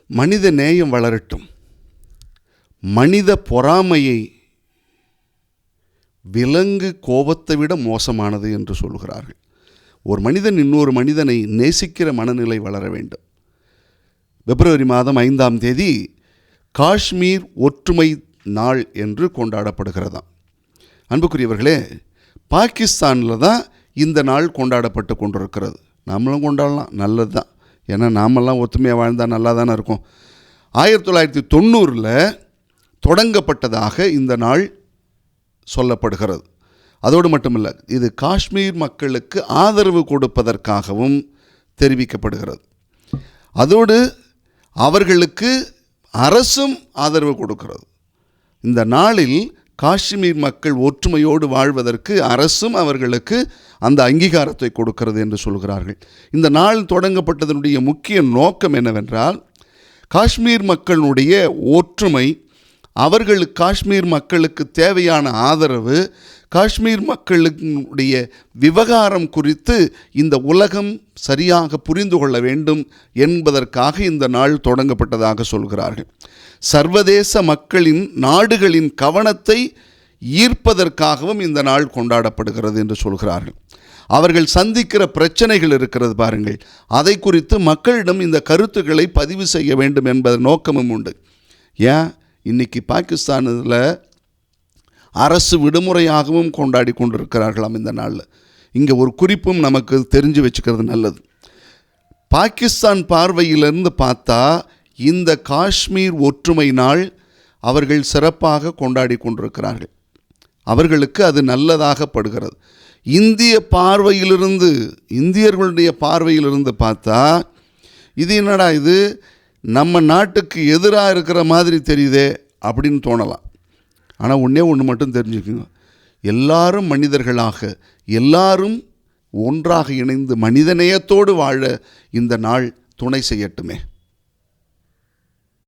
மனித நேயம் வளரட்டும். மனித பொறாமையை விலங்கு கோபத்தை விட மோசமானது என்று சொல்கிறார்கள். ஒரு மனிதன் இன்னொரு மனிதனை நேசிக்கிற மனநிலை வளர வேண்டும். பிப்ரவரி மாதம் 5ஆம் தேதி காஷ்மீர் ஒற்றுமை நாள் என்று கொண்டாடப்படுகிறதாம். அன்புக்குரியவர்களே, பாகிஸ்தானில் தான் இந்த நாள் கொண்டாடப்பட்டு கொண்டிருக்கிறது. நம்மளும் கொண்டாடலாம், நல்லது தான். ஏன்னா நாமெல்லாம் ஒற்றுமையாக வாழ்ந்தால் நல்லா தானே இருக்கும். 1990 தொடங்கப்பட்டதாக இந்த நாள் சொல்லப்படுகிறது. அதோடு மட்டுமல்ல, இது காஷ்மீர் மக்களுக்கு ஆதரவு கொடுப்பதற்காகவும் தெரிவிக்கப்படுகிறது. அதோடு அவர்களுக்கு அரசும் ஆதரவு கொடுக்கிறது. இந்த நாளில் காஷ்மீர் மக்கள் ஒற்றுமையோடு வாழ்வதற்கு அரசும் அவர்களுக்கு அந்த அங்கீகாரத்தை கொடுக்கிறது என்று சொல்கிறார்கள். இந்த நாள் தொடங்கப்பட்டதனுடைய முக்கிய நோக்கம் என்னவென்றால், காஷ்மீர் மக்களுடைய ஒற்றுமை, காஷ்மீர் மக்களுக்கு தேவையான ஆதரவு, காஷ்மீர் மக்களுடைய விவகாரம் குறித்து இந்த உலகம் சரியாக புரிந்து கொள்ள வேண்டும் என்பதற்காக இந்த நாள் தொடங்கப்பட்டதாக சொல்கிறார்கள். சர்வதேச நாடுகளின் கவனத்தை ஈர்ப்பதற்காகவும் இந்த நாள் கொண்டாடப்படுகிறது என்று சொல்கிறார்கள். அவர்கள் சந்திக்கிற பிரச்சனைகள் இருக்கிறது பாருங்கள், அதை குறித்து மக்களிடம் இந்த கருத்துக்களை பதிவு செய்ய வேண்டும் என்பது நோக்கமும் உண்டு. ஏன் இன்றைக்கி பாகிஸ்தானில் அரசு விடுமுறையாகவும் கொண்டாடி கொண்டிருக்கிறார்களாம் இந்த நாளில். இங்கே ஒரு குறிப்பும் நமக்கு தெரிஞ்சு வச்சுக்கிறது நல்லது. பாகிஸ்தான் பார்வையிலிருந்து பார்த்தா இந்த காஷ்மீர் ஒற்றுமை நாள் அவர்கள் சிறப்பாக கொண்டாடி கொண்டிருக்கிறார்கள். அவர்களுக்கு அது நல்லதாக படுகிறது. இந்தியர்களுடைய பார்வையிலிருந்து பார்த்தா இது என்னடா இது நம்ம நாட்டுக்கு எதிராக இருக்கிற மாதிரி தெரியுதே அப்படின்னு தோணலாம். ஆனால் ஒன்று மட்டும் தெரிஞ்சுக்கோங்க, எல்லாரும் மனிதர்களாக, எல்லாரும் ஒன்றாக இணைந்து மனிதநேயத்தோடு வாழ இந்த நாள் துணை செய்யட்டுமே.